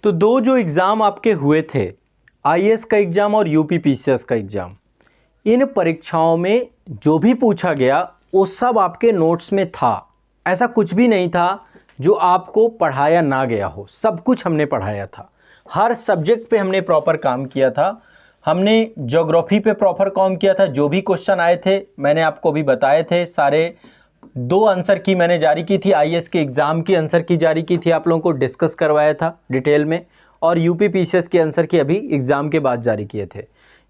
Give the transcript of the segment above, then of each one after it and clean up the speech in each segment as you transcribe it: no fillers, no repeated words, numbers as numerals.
तो दो जो एग्ज़ाम आपके हुए थे, आईएएस का एग्ज़ाम और यूपीपीसीएस का एग्ज़ाम, इन परीक्षाओं में जो भी पूछा गया वो सब आपके नोट्स में था। ऐसा कुछ भी नहीं था जो आपको पढ़ाया ना गया हो, सब कुछ हमने पढ़ाया था। हर सब्जेक्ट पे हमने प्रॉपर काम किया था। हमने ज्योग्राफी पे प्रॉपर काम किया था। जो भी क्वेश्चन आए थे मैंने आपको भी बताए थे। सारे 2 आंसर की मैंने जारी की थी, आईएएस के एग्ज़ाम की आंसर की जारी की थी, आप लोगों को डिस्कस करवाया था डिटेल में। और यूपीपीसीएस के आंसर की अभी एग्ज़ाम के बाद जारी किए थे।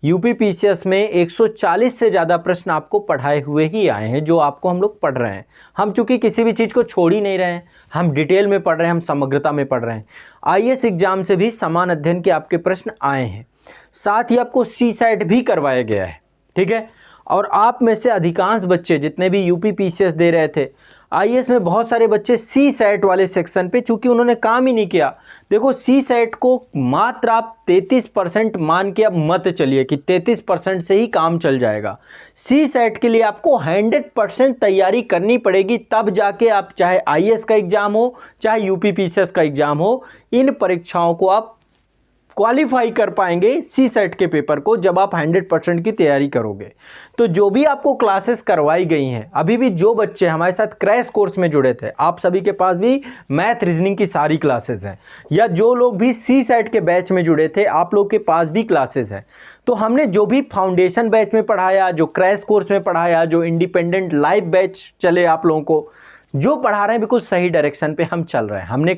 यूपीपीसीएस में 140 से ज़्यादा प्रश्न आपको पढ़ाए हुए ही आए हैं, जो आपको हम लोग पढ़ रहे हैं। हम चूंकि किसी भी चीज़ को छोड़ ही नहीं रहे हैं, हम डिटेल में पढ़ रहे हैं, हम समग्रता में पढ़ रहे हैं। आईएएस एग्ज़ाम से भी समान अध्ययन के आपके प्रश्न आए हैं। साथ ही आपको सीसैट भी करवाया गया है, ठीक है। और आप में से अधिकांश बच्चे जितने भी यूपीपीसीएस दे रहे थे, आईएएस में बहुत सारे बच्चे सीसैट वाले सेक्शन पे, चूंकि उन्होंने काम ही नहीं किया। देखो, सीसैट को मात्र आप 33% मान के अब मत चलिए कि 33% से ही काम चल जाएगा। सीसैट के लिए आपको 100% तैयारी करनी पड़ेगी, तब जाके आप चाहे आईएएस का एग्ज़ाम हो चाहे यूपीपीसीएस का एग्ज़ाम हो, इन परीक्षाओं को आप क्वालिफाई कर पाएंगे सीसैट के पेपर को, जब आप 100% की तैयारी करोगे। तो जो भी आपको क्लासेस करवाई गई हैं, अभी भी जो बच्चे हमारे साथ क्रैश कोर्स में जुड़े थे, आप सभी के पास भी मैथ रीजनिंग की सारी क्लासेस हैं, या जो लोग भी सीसैट के बैच में जुड़े थे, आप लोग के पास भी क्लासेस हैं। तो हमने जो भी फाउंडेशन बैच में पढ़ाया, जो क्रैश कोर्स में पढ़ाया, जो इंडिपेंडेंट लाइव बैच चले, आप लोगों को जो पढ़ा रहे हैं बिल्कुल सही डायरेक्शन पे हम चल रहे हैं। हमने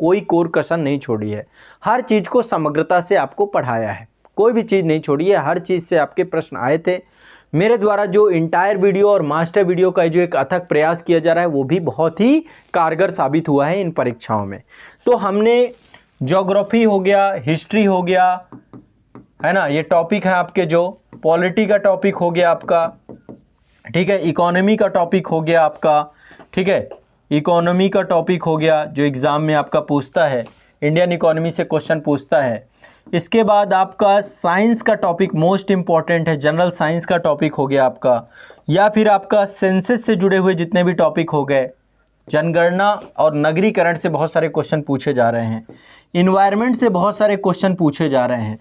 कोई कोर कसर नहीं छोड़ी है। हर चीज़ को समग्रता से आपको पढ़ाया है, कोई भी चीज़ नहीं छोड़ी है। हर चीज़ से आपके प्रश्न आए थे। मेरे द्वारा जो इंटायर वीडियो और मास्टर वीडियो का जो एक अथक प्रयास किया जा रहा है, वो भी बहुत ही कारगर साबित हुआ है इन परीक्षाओं में। तो हमने ज्योग्राफी हो गया, हिस्ट्री हो गया, है ना, ये टॉपिक है आपके, जो पॉलिटी का टॉपिक हो गया आपका, ठीक है, इकोनॉमी का टॉपिक हो गया आपका, ठीक है, इकोनॉमी का टॉपिक हो गया जो एग्ज़ाम में आपका पूछता है, इंडियन इकोनॉमी से क्वेश्चन पूछता है। इसके बाद आपका साइंस का टॉपिक मोस्ट इंपॉर्टेंट है, जनरल साइंस का टॉपिक हो गया आपका, या फिर आपका सेंसस से जुड़े हुए जितने भी टॉपिक हो गए, जनगणना और नगरीकरण से बहुत सारे क्वेश्चन पूछे जा रहे हैं, इन्वायरमेंट से बहुत सारे क्वेश्चन पूछे जा रहे हैं।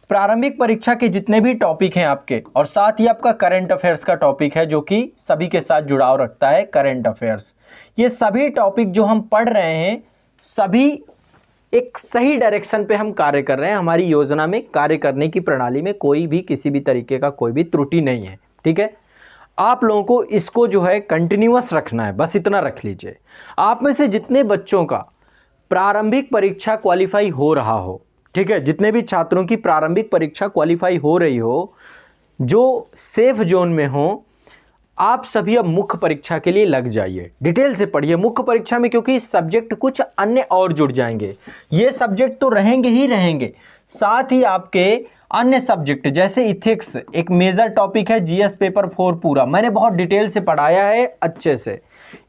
प्रारंभिक परीक्षा के जितने भी टॉपिक हैं आपके, और साथ ही आपका करंट अफेयर्स का टॉपिक है, जो कि सभी के साथ जुड़ाव रखता है, करंट अफेयर्स। ये सभी टॉपिक जो हम पढ़ रहे हैं, सभी एक सही डायरेक्शन पे हम कार्य कर रहे हैं। हमारी योजना में, कार्य करने की प्रणाली में कोई भी किसी भी तरीके का कोई भी त्रुटि नहीं है, ठीक है। आप लोगों को इसको जो है कंटिन्यूअस रखना है, बस इतना रख लीजिए। आप में से जितने बच्चों का प्रारंभिक परीक्षा क्वालिफाई हो रहा हो, ठीक है, जितने भी छात्रों की प्रारंभिक परीक्षा क्वालिफाई हो रही हो, जो सेफ जोन में हो, आप सभी अब मुख्य परीक्षा के लिए लग जाइए। डिटेल से पढ़िए मुख्य परीक्षा में, क्योंकि सब्जेक्ट कुछ अन्य और जुड़ जाएंगे। ये सब्जेक्ट तो रहेंगे ही रहेंगे, साथ ही आपके अन्य सब्जेक्ट जैसे इथिक्स एक मेजर टॉपिक है, जीएस पेपर 4 पूरा मैंने बहुत डिटेल से पढ़ाया है अच्छे से।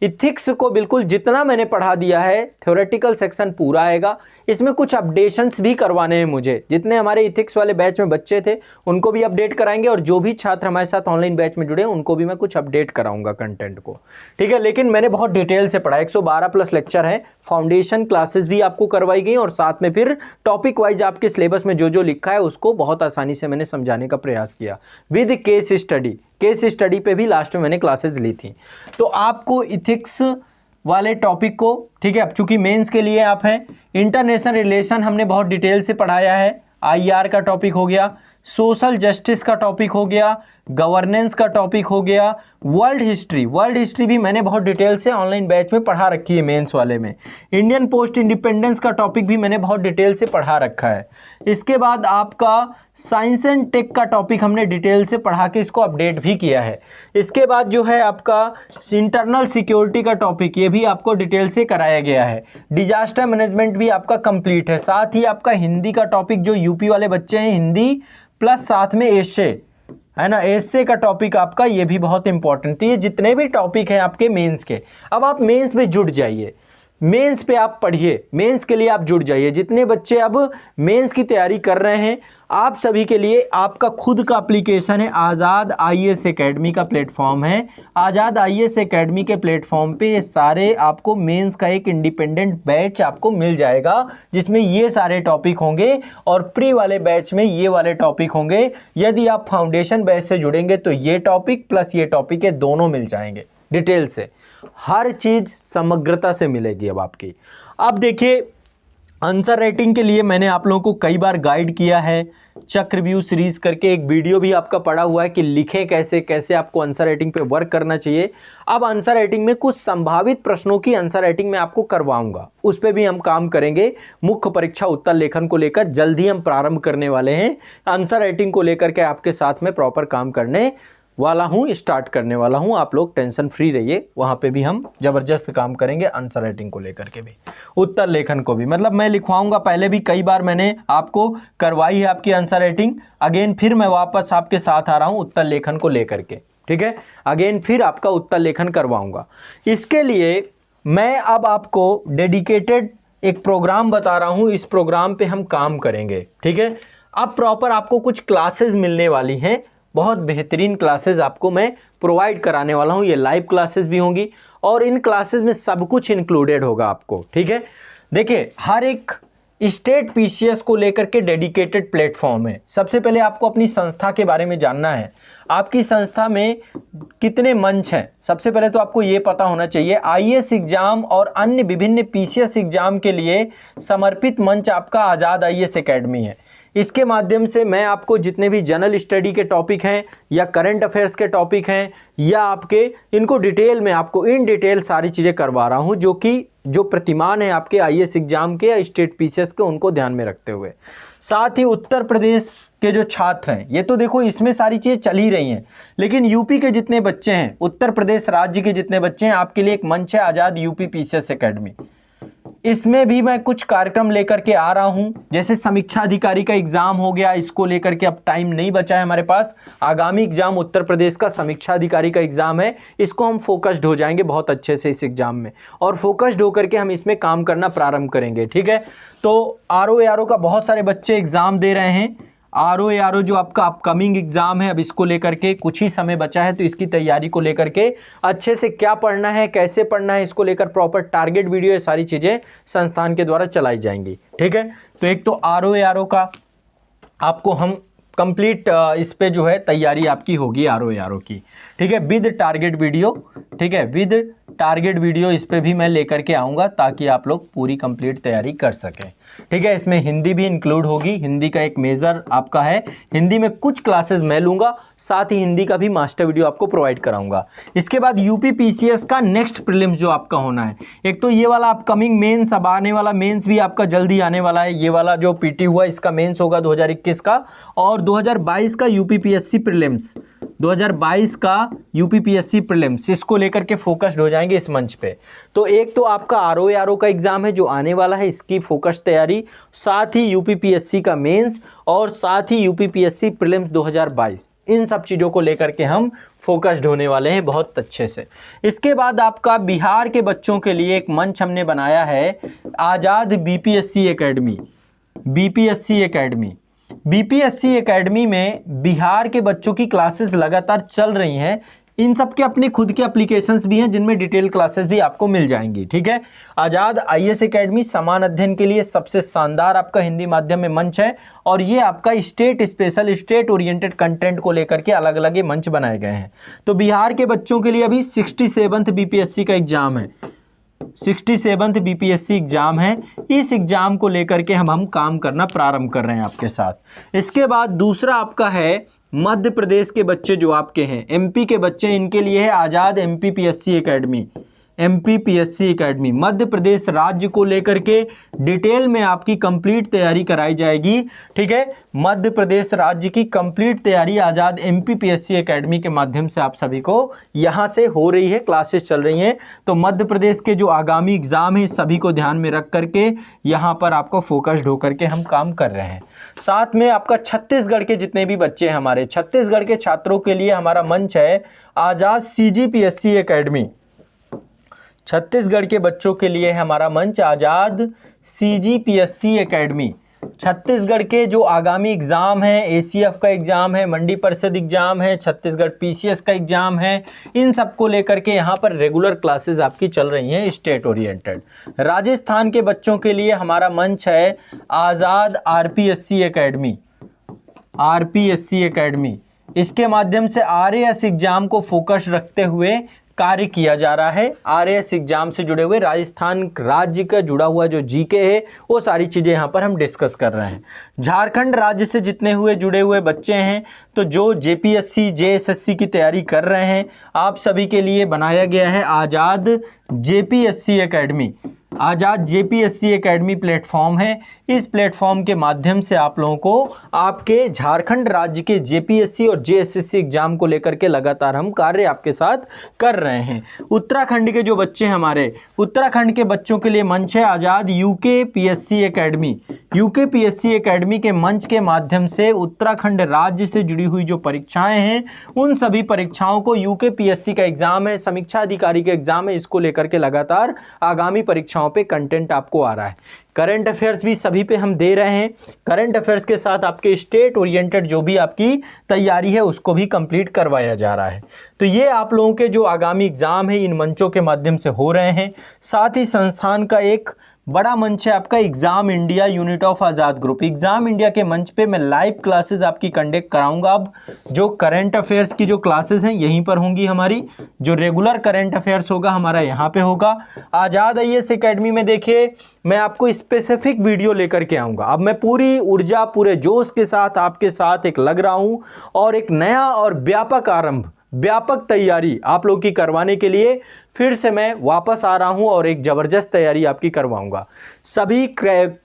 इथिक्स को बिल्कुल जितना मैंने पढ़ा दिया है, थ्योरेटिकल सेक्शन पूरा आएगा। इसमें कुछ अपडेशंस भी करवाने हैं मुझे। जितने हमारे इथिक्स वाले बैच में बच्चे थे उनको भी अपडेट कराएंगे, और जो भी छात्र हमारे साथ ऑनलाइन बैच में जुड़े हैं उनको भी मैं कुछ अपडेट कराऊंगा कंटेंट को, ठीक है। लेकिन मैंने बहुत डिटेल से पढ़ा, 112+ लेक्चर है, फाउंडेशन क्लासेस भी आपको करवाई गई, और साथ में फिर टॉपिक वाइज आपके सिलेबस में जो जो लिखा है उसको बहुत आसानी से मैंने समझाने का प्रयास किया with case study. Case study पे भी लास्ट में मैंने क्लासेस ली थी। तो आपको इथिक्स वाले टॉपिक को, ठीक है, अब चूंकि मेंस के लिए आप हैं, इंटरनेशनल रिलेशन हमने बहुत डिटेल से पढ़ाया है, आईआर का टॉपिक हो गया, सोशल जस्टिस का टॉपिक हो गया, गवर्नेंस का टॉपिक हो गया, वर्ल्ड हिस्ट्री भी मैंने बहुत डिटेल से ऑनलाइन बैच में पढ़ा रखी है मेंस वाले में। इंडियन पोस्ट इंडिपेंडेंस का टॉपिक भी मैंने बहुत डिटेल से पढ़ा रखा है। इसके बाद आपका साइंस एंड टेक का टॉपिक हमने डिटेल से पढ़ा के इसको अपडेट भी किया है। इसके बाद जो है आपका इंटरनल सिक्योरिटी का टॉपिक, ये भी आपको डिटेल से कराया गया है। डिजास्टर मैनेजमेंट भी आपका कंप्लीट है। साथ ही आपका हिंदी का टॉपिक, जो यूपी वाले बच्चे हैं, हिंदी प्लस साथ में एशे, है ना, एशे का टॉपिक आपका, ये भी बहुत इंपॉर्टेंट। तो ये जितने भी टॉपिक हैं आपके मेंस के, अब आप मेंस में जुट जाइए। मेंस पे आप पढ़िए, मेंस के लिए आप जुड़ जाइए। जितने बच्चे अब मेंस की तैयारी कर रहे हैं, आप सभी के लिए आपका खुद का एप्लीकेशन है, आज़ाद आईएएस एकेडमी का प्लेटफॉर्म है। आज़ाद आईएएस एकेडमी के प्लेटफॉर्म पे ये सारे आपको मेंस का एक इंडिपेंडेंट बैच आपको मिल जाएगा, जिसमें ये सारे टॉपिक होंगे और प्री वाले बैच में ये वाले टॉपिक होंगे। यदि आप फाउंडेशन बैच से जुड़ेंगे तो ये टॉपिक प्लस ये टॉपिक, ये दोनों मिल जाएंगे डिटेल से, हर चीज समग्रता से मिलेगी अब आपकी। अब देखिए, आंसर राइटिंग के लिए मैंने आप लोगों को कई बार गाइड किया है, चक्रव्यूह सीरीज करके एक वीडियो भी आपका पड़ा हुआ है कि लिखें कैसे, कैसे आपको आंसर राइटिंग पे वर्क करना चाहिए। अब आंसर राइटिंग में कुछ संभावित प्रश्नों की आंसर राइटिंग में आपको करवाऊंगा, उस पर भी हम काम करेंगे। मुख्य परीक्षा उत्तर लेखन को लेकर जल्द ही हम प्रारंभ करने वाले हैं। आंसर राइटिंग को लेकर के आपके साथ में प्रॉपर काम करने वाला हूं, स्टार्ट करने वाला हूं। आप लोग टेंशन फ्री रहिए, वहां पे भी हम जबरदस्त काम करेंगे आंसर राइटिंग को लेकर के भी, उत्तर लेखन को भी। मतलब मैं लिखवाऊंगा, पहले भी कई बार मैंने आपको करवाई है आपकी आंसर राइटिंग, अगेन फिर मैं वापस आपके साथ आ रहा हूं उत्तर लेखन को लेकर के, ठीक है। अगेन फिर आपका उत्तर लेखन करवाऊंगा। इसके लिए मैं अब आपको डेडिकेटेड एक प्रोग्राम बता रहा हूं, इस प्रोग्राम पे हम काम करेंगे, ठीक है। अब प्रॉपर आपको कुछ क्लासेस मिलने वाली हैं, बहुत बेहतरीन क्लासेस आपको मैं प्रोवाइड कराने वाला हूं। ये लाइव क्लासेस भी होंगी और इन क्लासेस में सब कुछ इंक्लूडेड होगा आपको, ठीक है। देखिए, हर एक स्टेट पीसीएस को लेकर के डेडिकेटेड प्लेटफॉर्म है। सबसे पहले आपको अपनी संस्था के बारे में जानना है, आपकी संस्था में कितने मंच हैं। सबसे पहले तो आपको ये पता होना चाहिए, आईएएस एग्जाम और अन्य विभिन्न पीसीएस एग्जाम के लिए समर्पित मंच आपका आज़ाद आईएएस एकेडमी है। इसके माध्यम से मैं आपको जितने भी जनरल स्टडी के टॉपिक हैं या करंट अफेयर्स के टॉपिक हैं या आपके, इनको डिटेल में आपको इन डिटेल सारी चीज़ें करवा रहा हूं, जो प्रतिमान है आपके आईएएस एग्जाम के या स्टेट पीसीएस के, उनको ध्यान में रखते हुए। साथ ही उत्तर प्रदेश के जो छात्र हैं, ये तो देखो इसमें सारी चीज़ें चल ही रही हैं, लेकिन यूपी के जितने बच्चे हैं, उत्तर प्रदेश राज्य के जितने बच्चे हैं, आपके लिए एक मंच है आज़ाद यूपी पीसीएस एकेडमी। इसमें भी मैं कुछ कार्यक्रम लेकर के आ रहा हूं, जैसे समीक्षा अधिकारी का एग्जाम हो गया, इसको लेकर के अब टाइम नहीं बचा है हमारे पास। आगामी एग्जाम उत्तर प्रदेश का समीक्षा अधिकारी का एग्जाम है, इसको हम फोकस्ड हो जाएंगे बहुत अच्छे से इस एग्जाम में, और फोकस्ड होकर के हम इसमें काम करना प्रारंभ करेंगे, ठीक है। तो आरओ का बहुत सारे बच्चे एग्जाम दे रहे हैं। आरओ जो आपका अपकमिंग एग्जाम है, अब इसको लेकर के कुछ ही समय बचा है, तो इसकी तैयारी को लेकर के अच्छे से क्या पढ़ना है, कैसे पढ़ना है, इसको लेकर प्रॉपर टारगेट वीडियो, ये सारी चीज़ें संस्थान के द्वारा चलाई जाएंगी, ठीक है। तो एक तो आरओ का आपको हम कंप्लीट इस पे जो है तैयारी आपकी होगी आरओ की, ठीक है, विद टारगेट वीडियो, ठीक है, विद टारगेट वीडियो इस पे भी मैं लेकर के आऊँगा, ताकि आप लोग पूरी कंप्लीट तैयारी कर सकें, ठीक है। इसमें हिंदी भी इंक्लूड होगी, हिंदी का एक मेजर आपका है, हिंदी में कुछ क्लासेस मैं लूँगा, साथ ही हिंदी का भी मास्टर वीडियो आपको प्रोवाइड कराऊंगा। इसके बाद यूपी पीसीएस का नेक्स्ट प्रीलिम्स जो आपका होना है, एक तो ये वाला अपकमिंग मेंस, अब आने वाला मेंस भी आपका जल्दी आने वाला है। ये वाला जो पीटी हुआ इसका मेंस होगा 2021 का, और 2022 का यूपीपीएससी प्रीलिम्स, 2022 का यूपीपीएससी प्रीलिम्स, इसको लेकर के फोकस्ड हो जाएंगे इस मंच पे। तो एक तो आपका आरओ का एग्जाम है जो आने वाला है, इसकी फोकस तैयारी, साथ ही यूपीपीएससी का मेंस, और साथ ही यूपीपीएससी प्रीलिम्स 2022, इन सब चीज़ों को लेकर के हम फोकस्ड होने वाले हैं बहुत अच्छे से। इसके बाद आपका बिहार के बच्चों के लिए एक मंच हमने बनाया है, आज़ाद बीपीएससी एकेडमी। बीपीएससी एकेडमी में बिहार के बच्चों की क्लासेस लगातार चल रही हैं। इन सब के अपने खुद के एप्लीकेशंस भी हैं, जिनमें डिटेल क्लासेस भी आपको मिल जाएंगी, ठीक है। आज़ाद आईएएस एकेडमी समान अध्ययन के लिए सबसे शानदार आपका हिंदी माध्यम में मंच है, और ये आपका state special, state oriented content को लेकर के अलग अलग ये मंच बनाए गए हैं। तो बिहार के बच्चों के लिए अभी 67th बीपीएससी का एग्जाम है, 67th बीपीएससी एग्जाम है। इस एग्जाम को लेकर के हम काम करना प्रारंभ कर रहे हैं आपके साथ। इसके बाद दूसरा आपका है मध्य प्रदेश के बच्चे जो आपके हैं, एमपी के बच्चे, इनके लिए है आज़ाद MPPSC academy. MPPSC academy Madhya Pradesh राज्य को लेकर के डिटेल में आपकी कंप्लीट तैयारी कराई जाएगी, ठीक है। मध्य प्रदेश राज्य की कंप्लीट तैयारी आज़ाद एमपीपीएससी एकेडमी के माध्यम से आप सभी को यहाँ से हो रही है, क्लासेस चल रही हैं। तो मध्य प्रदेश के जो आगामी एग्जाम है सभी को ध्यान में रख करके यहाँ पर आपको फोकस्ड होकर के हम काम कर रहे हैं। साथ में आपका छत्तीसगढ़ के जितने भी बच्चे हैं, हमारे छत्तीसगढ़ के छात्रों के लिए हमारा मंच है आज़ाद सीजीपीएससी एकेडमी। छत्तीसगढ़ के बच्चों के लिए है हमारा मंच आज़ाद CGPSC एकेडमी। छत्तीसगढ़ के जो आगामी एग्ज़ाम हैं, ACF का एग्ज़ाम है, मंडी परिषद एग्ज़ाम है, छत्तीसगढ़ PCS का एग्ज़ाम है, इन सब को लेकर के यहाँ पर रेगुलर क्लासेस आपकी चल रही हैं स्टेट ओरिएंटेड। राजस्थान के बच्चों के लिए हमारा मंच है आज़ाद RPSC एकेडमी। RPSC एकेडमी, इसके माध्यम से RAS एग्ज़ाम को फोकस रखते हुए कार्य किया जा रहा है। RAS एग्जाम से जुड़े हुए राजस्थान राज्य का जुड़ा हुआ जो GK है वो सारी चीज़ें यहाँ पर हम डिस्कस कर रहे हैं। झारखंड राज्य से जितने हुए जुड़े हुए बच्चे हैं, तो जो JPSC JSSC की तैयारी कर रहे हैं, आप सभी के लिए बनाया गया है आज़ाद JPSC एकेडमी। आज़ाद JPSC एकेडमी प्लेटफॉर्म है। इस प्लेटफॉर्म के माध्यम से आप लोगों को आपके झारखंड राज्य के JPSC और JSSC एग्जाम को लेकर के लगातार हम कार्य आपके साथ कर रहे हैं। उत्तराखंड के जो बच्चे हमारे, उत्तराखंड के बच्चों के लिए मंच है आज़ाद UKPSC एकेडमी। UKPSC एकेडमी के मंच के माध्यम से उत्तराखंड राज्य से जुड़ी हुई जो परीक्षाएं हैं, उन सभी परीक्षाओं को UKPSC का एग्जाम है, समीक्षा अधिकारी का एग्जाम है, इसको लेकर के लगातार आगामी परीक्षाओं पे कंटेंट आपको आ रहा है। करंट अफेयर्स भी सभी पे हम दे रहे हैं। करंट अफेयर्स के साथ आपके स्टेट ओरिएंटेड जो भी आपकी तैयारी है उसको भी कंप्लीट करवाया जा रहा है। तो ये आप लोगों के जो आगामी एग्जाम है इन मंचों के माध्यम से हो रहे हैं। साथ ही संस्थान का एक बड़ा मंच है आपका exam India unit of Azad group. Exam India के मंच पे मैं लाइव क्लासेस आपकी कंडक्ट कराऊंगा। अब जो करंट अफेयर्स की जो क्लासेस हैं यहीं पर होंगी हमारी, जो रेगुलर करंट अफेयर्स होगा हमारा यहाँ पे होगा। आज़ाद IAS एकेडमी में देखिए मैं आपको स्पेसिफिक वीडियो लेकर के आऊँगा। अब मैं पूरी ऊर्जा पूरे जोश के साथ आपके साथ एक लग रहा हूँ और एक नया और व्यापक आरंभ, व्यापक तैयारी आप लोग की करवाने के लिए फिर से मैं वापस आ रहा हूं और एक ज़बरदस्त तैयारी आपकी करवाऊंगा। सभी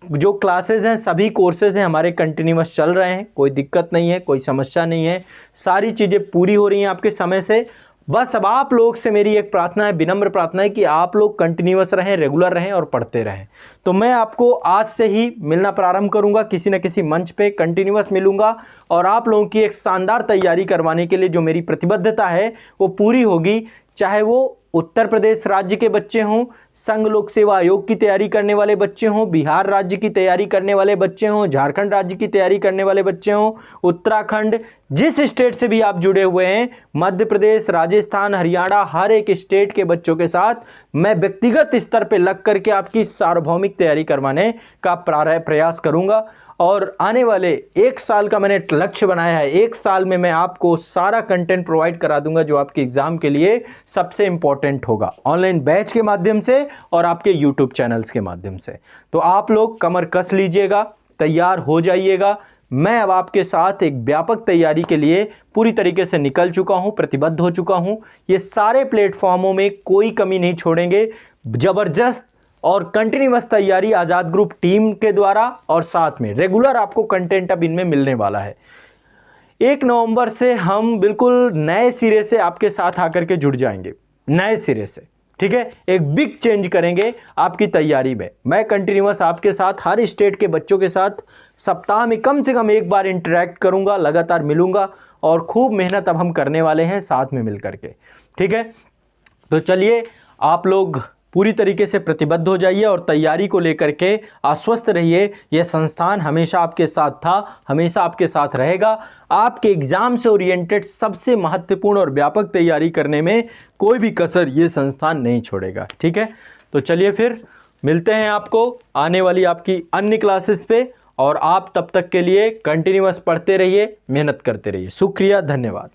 जो क्लासेस हैं, सभी कोर्सेज हैं हमारे कंटिन्यूअस चल रहे हैं, कोई दिक्कत नहीं है, कोई समस्या नहीं है, सारी चीज़ें पूरी हो रही हैं आपके समय से। बस अब आप लोग से मेरी एक प्रार्थना है, विनम्र प्रार्थना है कि आप लोग कंटिन्यूअस रहें, रेगुलर रहें और पढ़ते रहें। तो मैं आपको आज से ही मिलना प्रारंभ करूंगा, किसी न किसी मंच पे कंटिन्यूअस मिलूंगा और आप लोगों की एक शानदार तैयारी करवाने के लिए जो मेरी प्रतिबद्धता है वो पूरी होगी। चाहे वो उत्तर प्रदेश राज्य के बच्चे हों, संघ लोक सेवा आयोग की तैयारी करने वाले बच्चे हों, बिहार राज्य की तैयारी करने वाले बच्चे हों, झारखंड राज्य की तैयारी करने वाले बच्चे हों, उत्तराखंड, जिस स्टेट से भी आप जुड़े हुए हैं, मध्य प्रदेश, राजस्थान, हरियाणा, हर एक स्टेट के बच्चों के साथ मैं व्यक्तिगत स्तर पर लग करके आपकी सार्वभौमिक तैयारी करवाने का प्रयास करूंगा। और आने वाले 1 साल का मैंने लक्ष्य बनाया है। 1 साल में मैं आपको सारा कंटेंट प्रोवाइड करा दूंगा जो आपके एग्जाम के लिए सबसे इंपॉर्टेंट होगा, ऑनलाइन बैच के माध्यम से और आपके यूट्यूब चैनल्स के माध्यम से। तो आप लोग कमर कस लीजिएगा, तैयार हो जाइएगा। मैं अब आपके साथ एक व्यापक तैयारी के लिए पूरी तरीके से निकल चुका हूं, प्रतिबद्ध हो चुका हूं। ये सारे प्लेटफॉर्मों में कोई कमी नहीं छोड़ेंगे। जबरदस्त और कंटिन्यूअस तैयारी आज़ाद ग्रुप टीम के द्वारा और साथ में रेगुलर आपको कंटेंट अब इनमें मिलने वाला है। 1 नवंबर से हम बिल्कुल नए सिरे से आपके साथ आकर के जुड़ जाएंगे, नए सिरे से, ठीक है। एक बिग चेंज करेंगे आपकी तैयारी में। मैं कंटिन्यूअस आपके साथ हर स्टेट के बच्चों के साथ सप्ताह में कम से कम 1 बार इंटरेक्ट करूंगा, लगातार मिलूंगा और खूब मेहनत अब हम करने वाले हैं साथ में मिल करके, ठीक है। तो चलिए आप लोग पूरी तरीके से प्रतिबद्ध हो जाइए और तैयारी को लेकर के आश्वस्त रहिए। यह संस्थान हमेशा आपके साथ था, हमेशा आपके साथ रहेगा। आपके एग्जाम से ओरिएंटेड सबसे महत्वपूर्ण और व्यापक तैयारी करने में कोई भी कसर ये संस्थान नहीं छोड़ेगा, ठीक है। तो चलिए फिर मिलते हैं आपको आने वाली आपकी अन्य क्लासेस पे और आप तब तक के लिए कंटिन्यूअस पढ़ते रहिए, मेहनत करते रहिए। शुक्रिया, धन्यवाद।